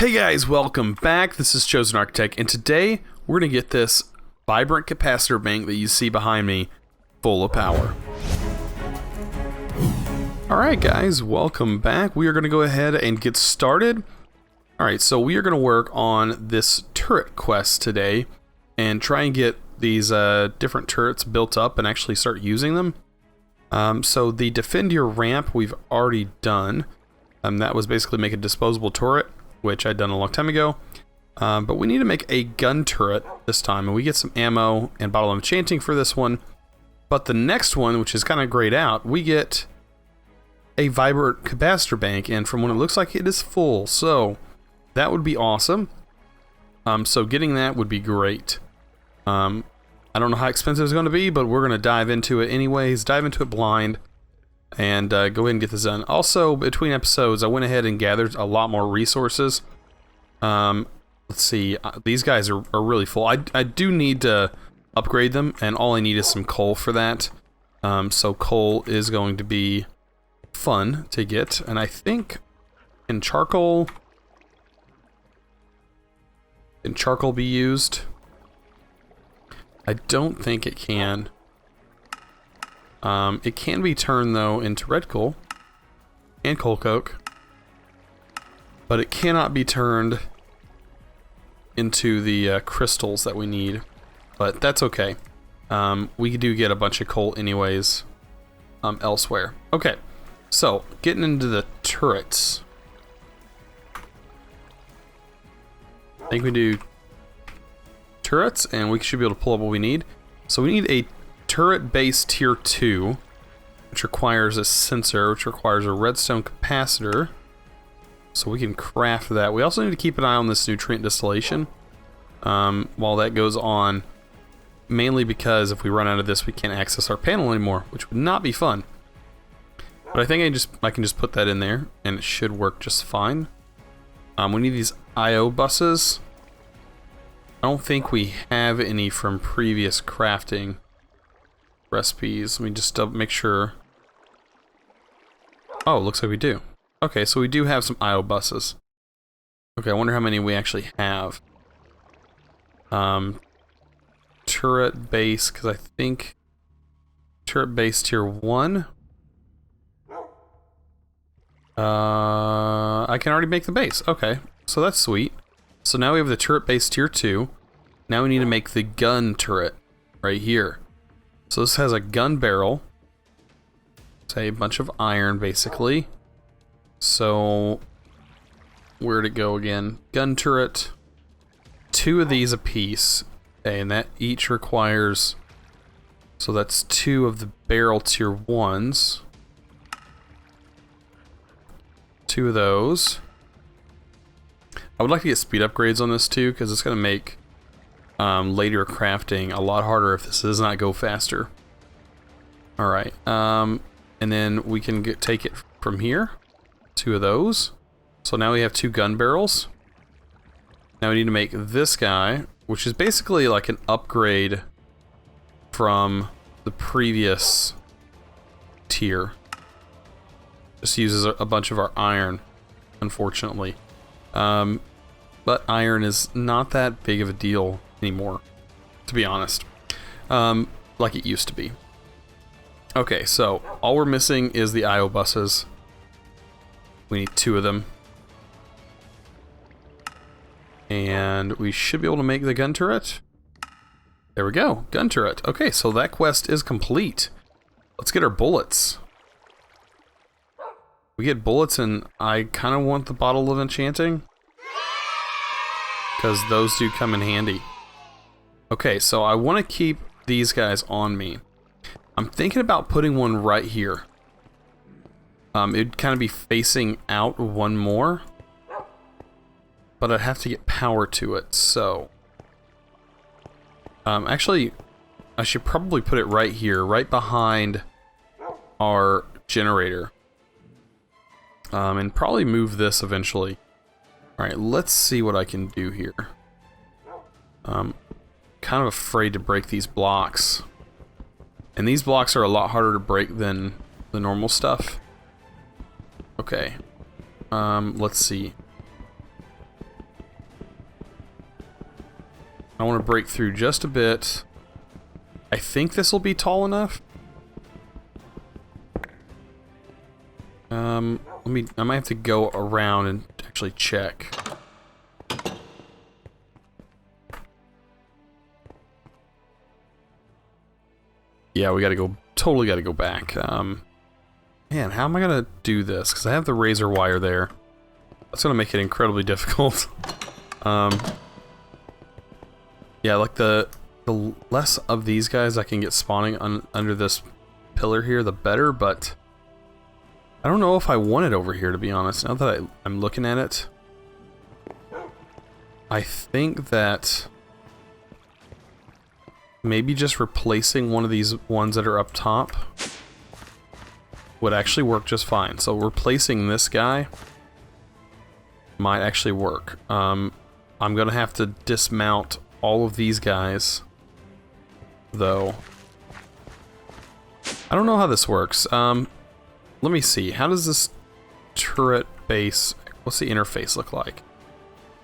Hey guys, welcome back. This is ChosenArchitect, and today we're going to get this vibrant capacitor bank that you see behind me full of power. Alright guys, welcome back. We are going to go ahead and get started. Alright, so we are going to work on this turret quest today and try and get these different turrets built up and actually start using them. So the defend your ramp we've already done. That was basically make a disposable turret, which I'd done a long time ago. But we need to make a gun turret this time, and we get some ammo and bottle of enchanting for this one. But the next one, which is kind of grayed out, we get a vibrant capacitor bank, and from what it looks like, it is full. So that would be awesome. So getting that would be great. I don't know how expensive it's going to be, but we're going to dive into it anyways. Dive into it blind. And go ahead and get this done. Also, between episodes, I went ahead and gathered a lot more resources. Let's see, these guys are really full. I do need to upgrade them, and all I need is some coal for that. So coal is going to be fun to get, and I think can charcoal be used? I don't think it can. It can be turned, though, into red coal and coal coke, but it cannot be turned into the crystals that we need, but that's okay. We do get a bunch of coal anyways elsewhere. Okay, so getting into the turrets. I think we do turrets, and we should be able to pull up what we need. So we need a turret base tier 2, which requires a sensor, which requires a redstone capacitor, so we can craft that. We also need to keep an eye on this nutrient distillation while that goes on, mainly because if we run out of this we can't access our panel anymore, which would not be fun. But I think I can just put that in there and it should work just fine. We need these IO buses. I don't think we have any from previous crafting recipes. Let me just make sure. Oh, looks like we do. Okay, so we do have some IO buses. Okay, I wonder how many we actually have. Turret base, because I think turret base tier 1. I can already make the base. Okay, so that's sweet. So now we have the turret base tier 2. Now we need to make the gun turret right here. So this has a gun barrel. It's a bunch of iron, basically. So where'd it go again? Gun turret. 2 of these a piece. Okay, and that each requires. So that's 2 of the barrel tier 1s. 2 of those. I would like to get speed upgrades on this too, because it's going to make later crafting a lot harder if this does not go faster. Alright, and then we can take it from here. 2 of those. So now we have 2 gun barrels. Now we need to make this guy, which is basically like an upgrade from the previous tier. Just uses a bunch of our iron, unfortunately. But iron is not that big of a deal anymore, to be honest, like it used to be. Okay, so all we're missing is the IO buses. We need 2 of them, and we should be able to make the gun turret. There we go, gun turret. Okay, so that quest is complete. Let's get our bullets. We get bullets, and I kind of want the bottle of enchanting, because those do come in handy. Okay, so I want to keep these guys on me. I'm thinking about putting one right here. It'd kind of be facing out one more, but I'd have to get power to it, so. Actually, I should probably put it right here, right behind our generator. And probably move this eventually. Alright, let's see what I can do here. Kind of afraid to break these blocks. And these blocks are a lot harder to break than the normal stuff. Okay. Let's see. I want to break through just a bit. I think this will be tall enough. I might have to go around and actually check. Yeah, we gotta go, totally gotta go back. Man, how am I gonna do this? Because I have the razor wire there. That's gonna make it incredibly difficult. Yeah, like the less of these guys I can get spawning under this pillar here, the better, but I don't know if I want it over here, to be honest. Now that I'm looking at it, I think that maybe just replacing one of these ones that are up top would actually work just fine. So replacing this guy might actually work. I'm gonna have to dismount all of these guys, though. I don't know how this works. Let me see. How does this turret base, what's the interface look like?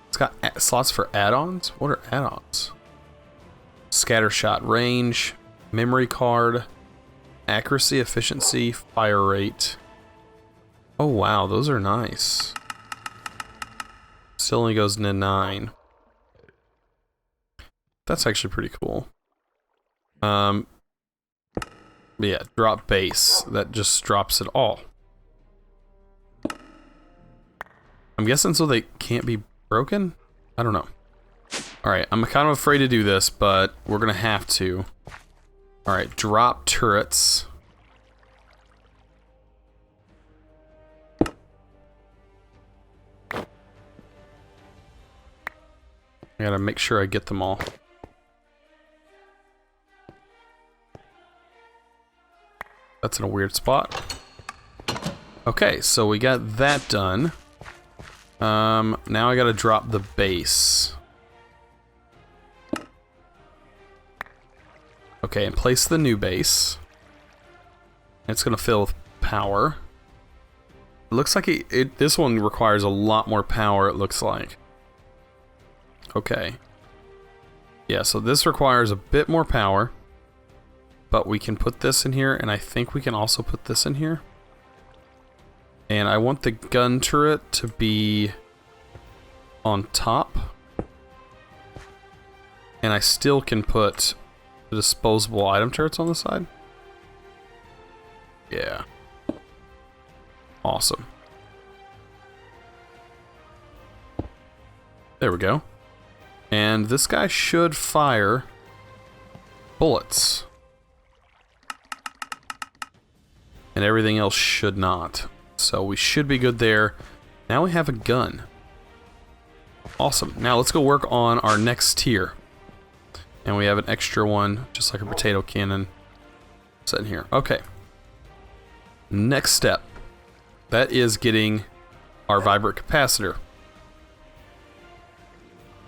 It's got slots for add-ons? What are add-ons? Scatter shot range, memory card, accuracy, efficiency, fire rate. Oh wow, those are nice. Still only goes into 9. That's actually pretty cool. Yeah, drop base. That just drops it all. I'm guessing so they can't be broken? I don't know. Alright, I'm kind of afraid to do this, but we're gonna have to. Alright, drop turrets. I gotta make sure I get them all. That's in a weird spot. Okay, so we got that done. Now I gotta drop the base. Okay, and place the new base. It's gonna fill with power. It looks like this one requires a lot more power, it looks like. Okay. Yeah, so this requires a bit more power. But we can put this in here, and I think we can also put this in here. And I want the gun turret to be on top. And I still can put the disposable item turrets on the side. Yeah. Awesome. There we go. And this guy should fire bullets. And everything else should not. So we should be good there. Now we have a gun. Awesome. Now let's go work on our next tier. And we have an extra one, just like a potato cannon, sitting here. Okay. Next step. That is getting our vibrant capacitor.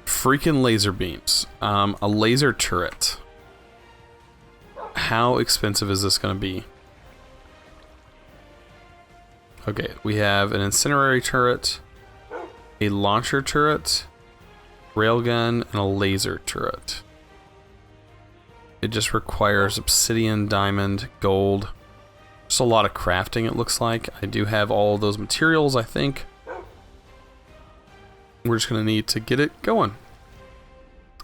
Freaking laser beams. A laser turret. How expensive is this going to be? Okay, we have an incendiary turret, a launcher turret, railgun, and a laser turret. It just requires obsidian, diamond, gold. Just a lot of crafting, it looks like. I do have all of those materials, I think. We're just going to need to get it going.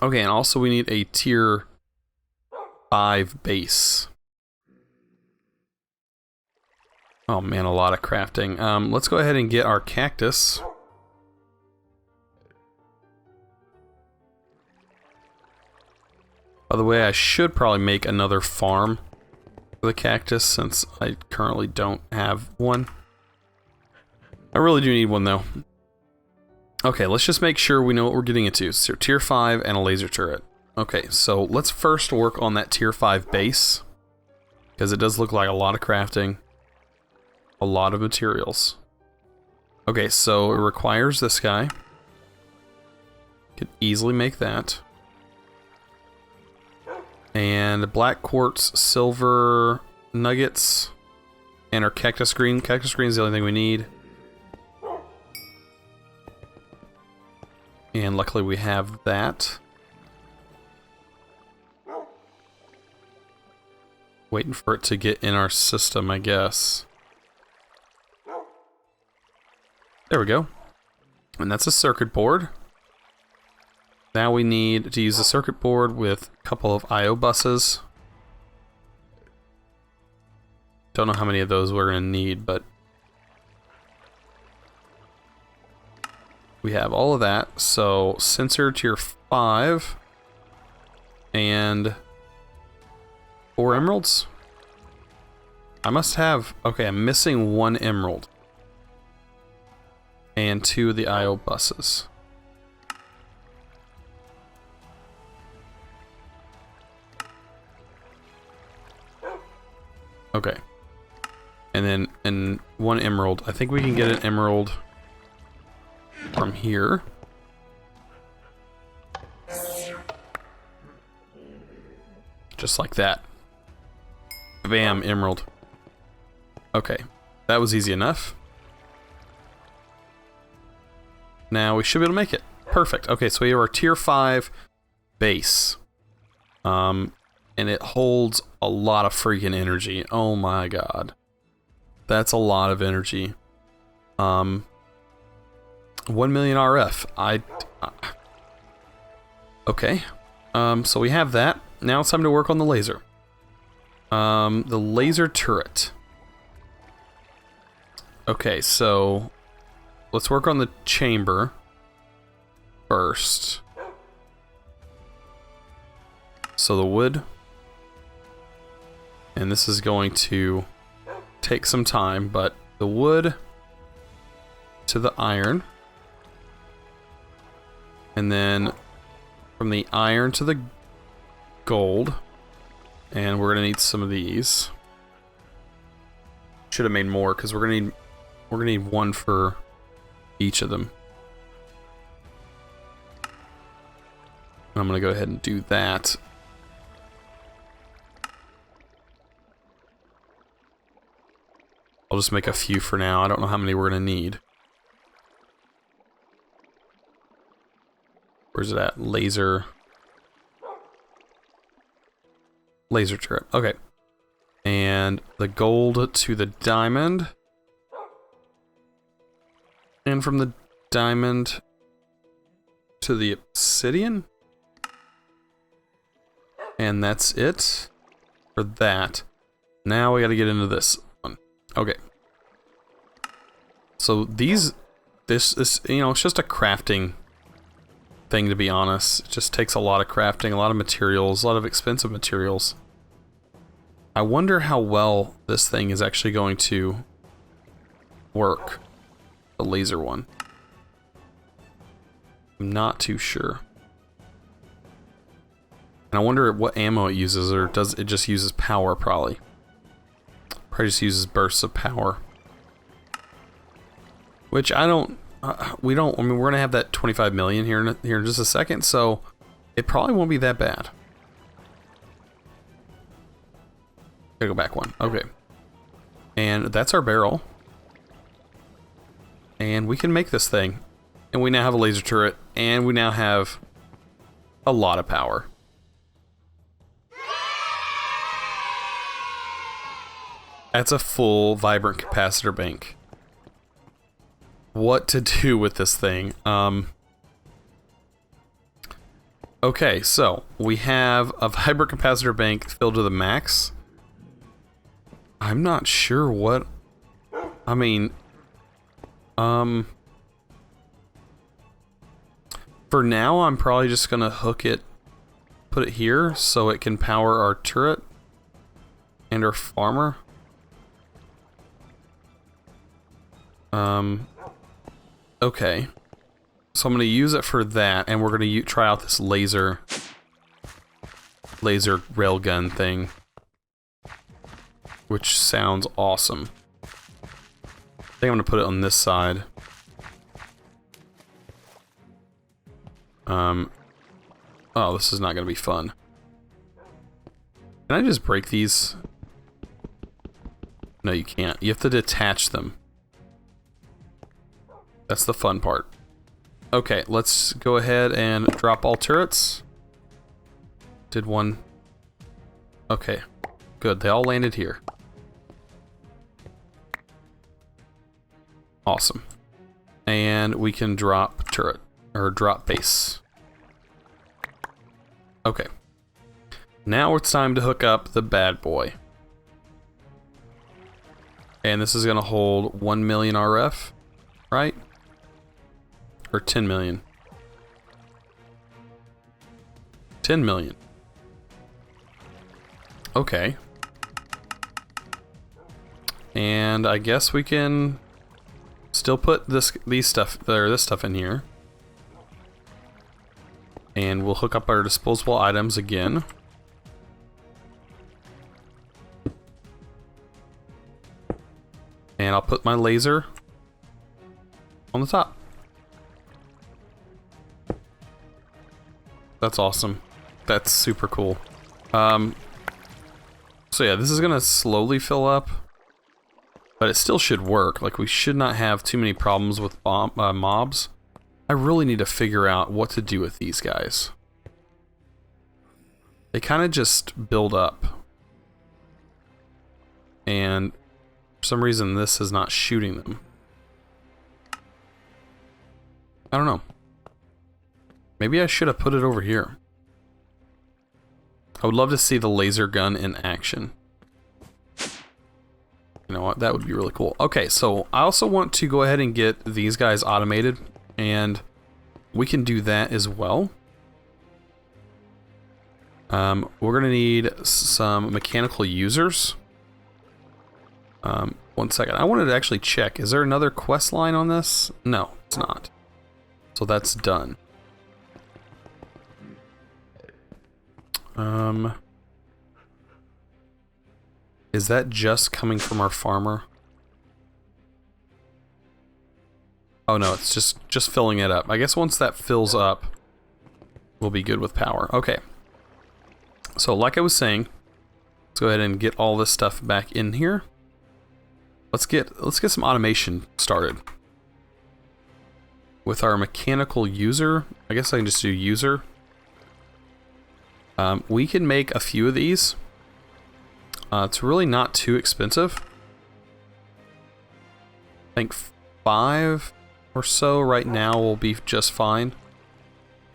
Okay, and also we need a tier 5 base. Oh man, a lot of crafting. Let's go ahead and get our cactus. By the way, I should probably make another farm for the cactus since I currently don't have one. I really do need one though. Okay, let's just make sure we know what we're getting into. So tier 5 and a laser turret. Okay, so let's first work on that tier 5 base, because it does look like a lot of crafting. A lot of materials. Okay, so it requires this guy. Could easily make that. And black quartz, silver nuggets, and our cactus green. Cactus green is the only thing we need. And luckily we have that. Waiting for it to get in our system, I guess. There we go. And that's a circuit board. Now we need to use the circuit board with a couple of I/O buses. Don't know how many of those we're going to need, but we have all of that. So sensor tier 5 and 4 emeralds. I must have, okay, I'm missing 1 emerald and 2 of the I/O buses. Okay. And then 1 emerald. I think we can get an emerald from here. Just like that. Bam, emerald. Okay. That was easy enough. Now we should be able to make it. Perfect. Okay, so we have our tier 5 base. And it holds a lot of freaking energy. Oh my god. That's a lot of energy. 1 million RF. Okay. So we have that. Now it's time to work on the laser. The laser turret. Okay, so let's work on the chamber first. So the wood. And this is going to take some time, but the wood to the iron. And then from the iron to the gold. And we're gonna need some of these. Should have made more because we're gonna need 1 for each of them. I'm gonna go ahead and do that. I'll just make a few for now. I don't know how many we're gonna need. Where's it at? Laser turret. Okay. And the gold to the diamond. And from the diamond to the obsidian. And that's it for that. Now we gotta get into this one. Okay. So this you know, it's just a crafting thing, to be honest. It just takes a lot of crafting, a lot of materials, a lot of expensive materials. I wonder how well this thing is actually going to work. The laser one. I'm not too sure. And I wonder what ammo it uses, or does it just uses power, probably. Probably just uses bursts of power. Which I don't, I mean, we're gonna have that 25 million here in just a second, so it probably won't be that bad. Gotta go back 1. Okay. And that's our barrel. And we can make this thing. And we now have a laser turret, and we now have a lot of power. That's a full vibrant capacitor bank. What to do with this thing? Okay, so we have a vibrant capacitor bank filled to the max. I'm not sure what... I mean... For now, I'm probably just gonna put it here so it can power our turret and our farmer. Okay. So I'm gonna use it for that, and we're gonna try out this laser railgun thing, which sounds awesome. I think I'm gonna put it on this side. Oh, this is not gonna be fun. Can I just break these? No, you can't. You have to detach them. That's the fun part. Okay, let's go ahead and drop all turrets. Did one. Okay. good. They all landed here. Awesome. And we can drop turret, or drop base. Okay. Now it's time to hook up the bad boy. And this is going to hold 1 million RF, right? Or 10 million. 10 million. Okay. And I guess we can still put this stuff in here. And we'll hook up our disposable items again. And I'll put my laser on the top. That's awesome. That's super cool. So yeah, this is gonna slowly fill up, but it still should work. Like, we should not have too many problems with mobs. I really need to figure out what to do with these guys. They kind of just build up. And for some reason, this is not shooting them. I don't know. Maybe I should have put it over here. I would love to see the laser gun in action. You know what? That would be really cool. Okay, so I also want to go ahead and get these guys automated, and we can do that as well. We're gonna need some mechanical users. One second. I wanted to actually check. Is there another quest line on this? No, it's not. So that's done. Is that just coming from our farmer? Oh no, it's just filling it up. I guess once that fills up, we'll be good with power. Okay. So like I was saying, let's go ahead and get all this stuff back in here. Let's get some automation started. With our mechanical user, I guess I can just do user. We can make a few of these. It's really not too expensive. I think 5 or so right now will be just fine.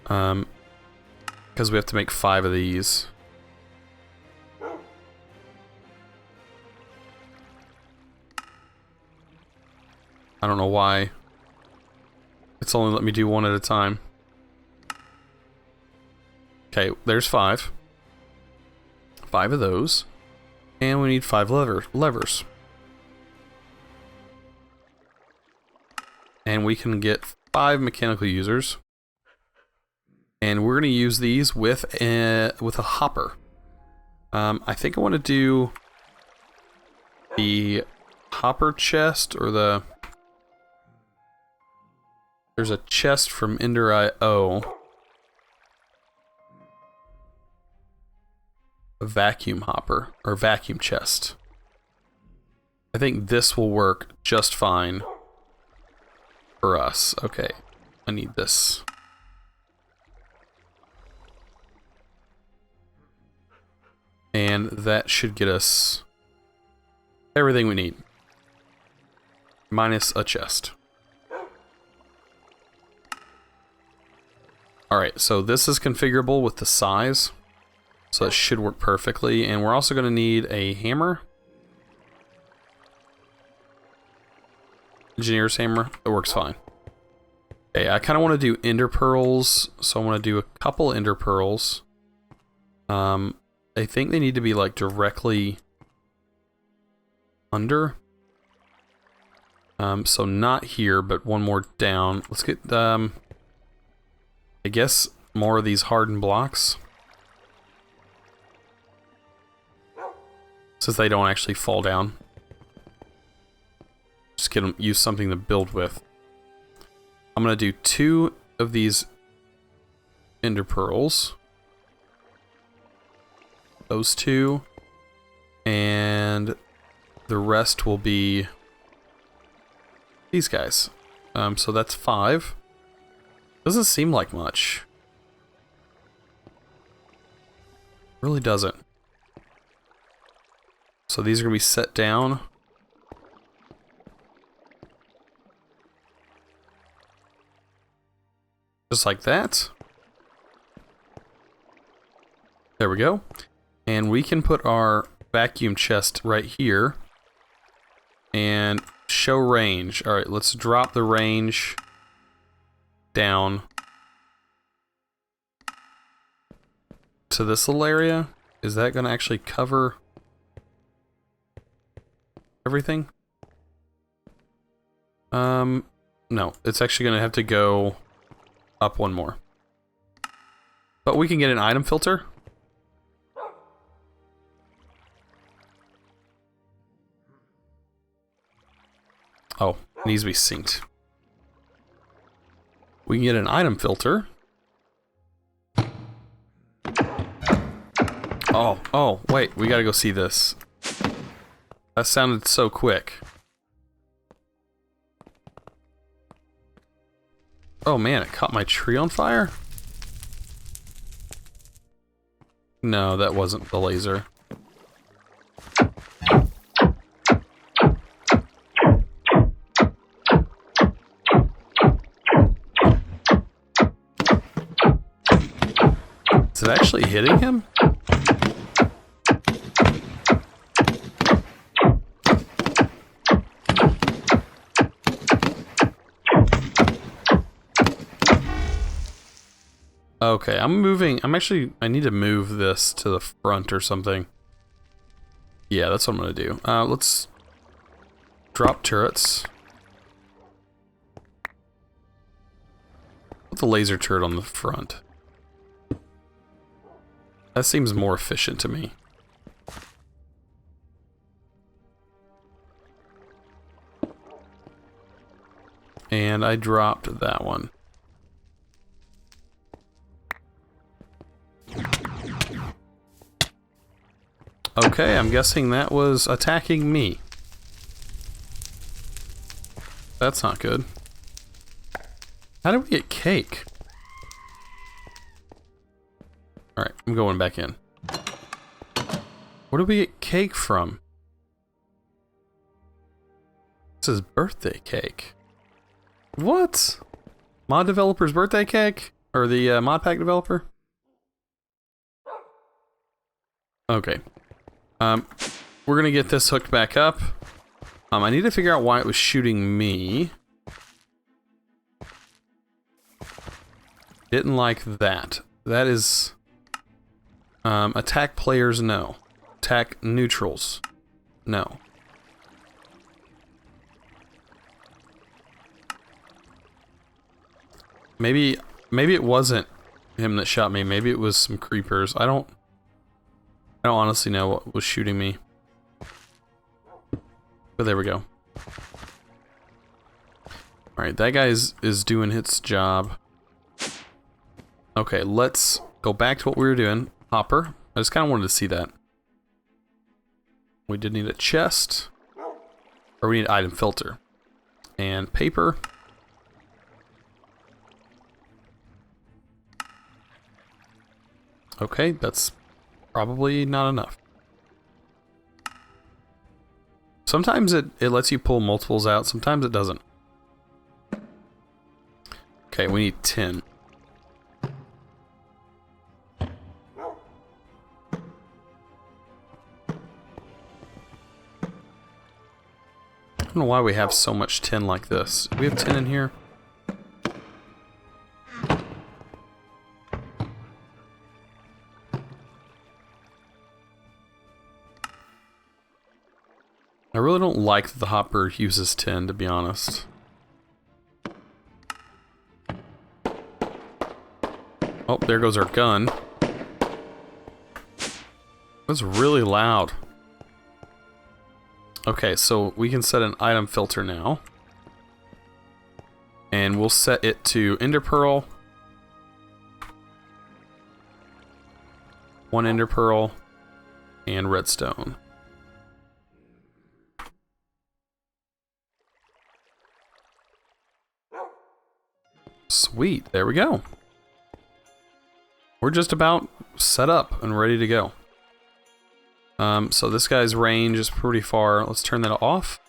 Because we have to make 5 of these. I don't know why. It's only let me do 1 at a time. Okay, there's 5. 5 of those. And we need 5 levers. And we can get 5 mechanical users. And we're going to use these with a hopper. I think I want to do the hopper chest, or the... There's a chest from Ender.io. A vacuum hopper, or vacuum chest. I think this will work just fine for us. Okay, I need this. And that should get us everything we need. Minus a chest. Alright, so this is configurable with the size. So it should work perfectly. And we're also going to need a hammer. Engineer's hammer. It works fine. Okay, I kind of want to do ender pearls. So I want to do a couple ender pearls. I think they need to be like directly under. So not here, but one more down. Let's get, I guess, more of these hardened blocks. Since they don't actually fall down. Just get them, use something to build with. I'm going to do 2 of these ender pearls. Those 2. And the rest will be these guys. So that's 5. Doesn't seem like much. Really doesn't. So these are going to be set down. Just like that. There we go. And we can put our vacuum chest right here. And show range. Alright, let's drop the range down to this little area. Is that going to actually cover everything? No. It's actually going to have to go up one more. But we can get an item filter. Oh, it needs to be synced. We can get an item filter. Oh, wait, we gotta go see this. That sounded so quick. Oh man, it caught my tree on fire? No, that wasn't the laser. Is it actually hitting him? Okay, I'm moving. I need to move this to the front or something. Yeah, that's what I'm gonna do. Let's drop turrets. Put the laser turret on the front. That seems more efficient to me. And I dropped that one. Okay, I'm guessing that was attacking me. That's not good. How did we get cake? Alright, I'm going back in. Where did we get cake from? This is birthday cake. What? Mod developer's birthday cake? Or the mod pack developer? Okay. We're gonna get this hooked back up. I need to figure out why it was shooting me. Didn't like that. That is... attack players, no. Attack neutrals, no. Maybe it wasn't him that shot me. Maybe it was some creepers. I don't honestly know what was shooting me. But there we go. Alright, that guy is doing its job. Okay, let's go back to what we were doing. Hopper. I just kind of wanted to see that. We did need a chest. Or we need an item filter. And paper. Okay, that's probably not enough. Sometimes it lets you pull multiples out, sometimes it doesn't. Okay, we need 10. I don't know why we have so much tin like this. Do we have tin in here? I really don't like that the hopper uses tin, to be honest. Oh, there goes our gun. That's really loud. Okay, so we can set an item filter now. And we'll set it to ender pearl. 1 ender pearl. And redstone. Sweet, there we go. We're just about set up and ready to go. So this guy's range is pretty far. Let's turn that off.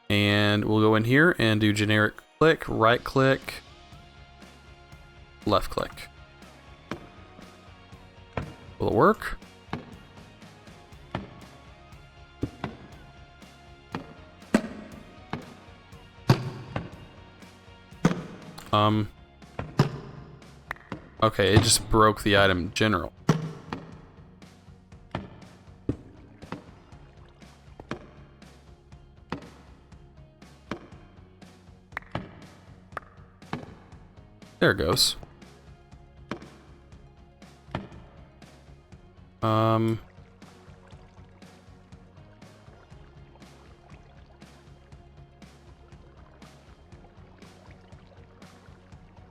And we'll go in here and do generic click, right click, left click. Will it work? Okay, it just broke the item general. There it goes.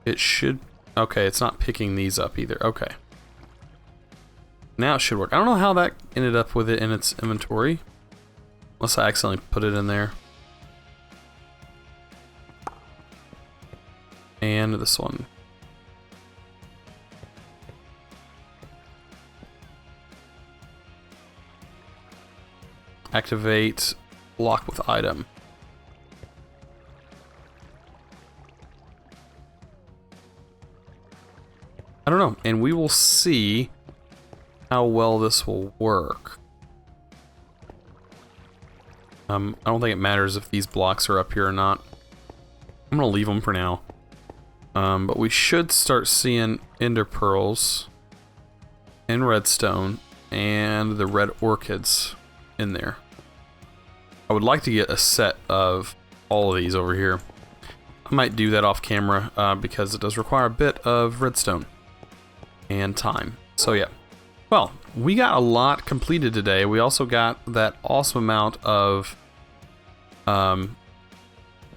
It should... Okay, it's not picking these up either. Okay. Now it should work. I don't know how that ended up with it in its inventory. Unless I accidentally put it in there. And this one. Activate lock with item. I don't know, and we will see how well this will work. I don't think it matters if these blocks are up here or not. I'm gonna leave them for now. But we should start seeing ender pearls and redstone and the red orchids in there. I would like to get a set of all of these over here. I might do that off camera because it does require a bit of redstone and time. So yeah. Well, we got a lot completed today. We also got that awesome amount of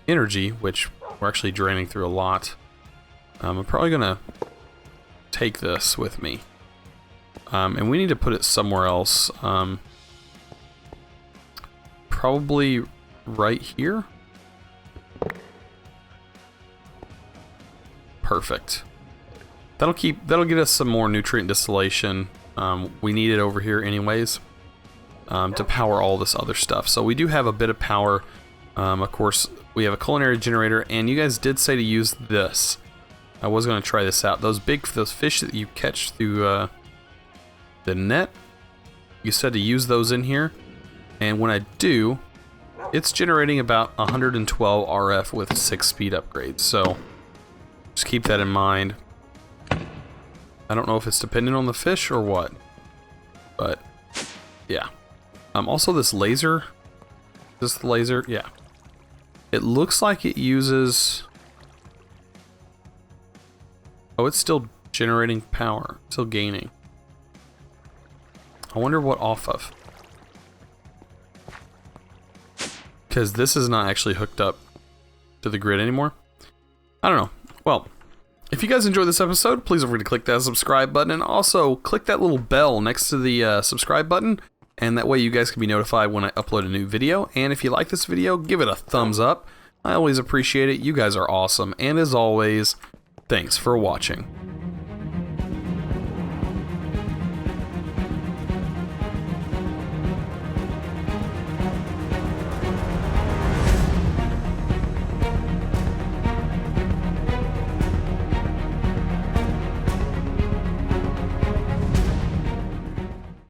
energy, which we're actually draining through a lot. I'm probably gonna take this with me. And we need to put it somewhere else. Probably right here. Perfect. That'll get us some more nutrient distillation. We need it over here anyways to power all this other stuff. So we do have a bit of power. Of course, we have a culinary generator, and you guys did say to use this. I was going to try this out. Those fish that you catch through the net, you said to use those in here. And when I do, it's generating about 112 RF with 6 speed upgrades. So just keep that in mind. I don't know if it's dependent on the fish or what, but yeah. Also this laser, yeah. It looks like it uses... Oh, it's still generating power, still gaining. I wonder what off of. Because this is not actually hooked up to the grid anymore. I don't know. Well, if you guys enjoyed this episode, please don't forget to click that subscribe button, and also click that little bell next to the subscribe button, and that way you guys can be notified when I upload a new video. And if you like this video, give it a thumbs up. I always appreciate it. You guys are awesome. And as always, thanks for watching.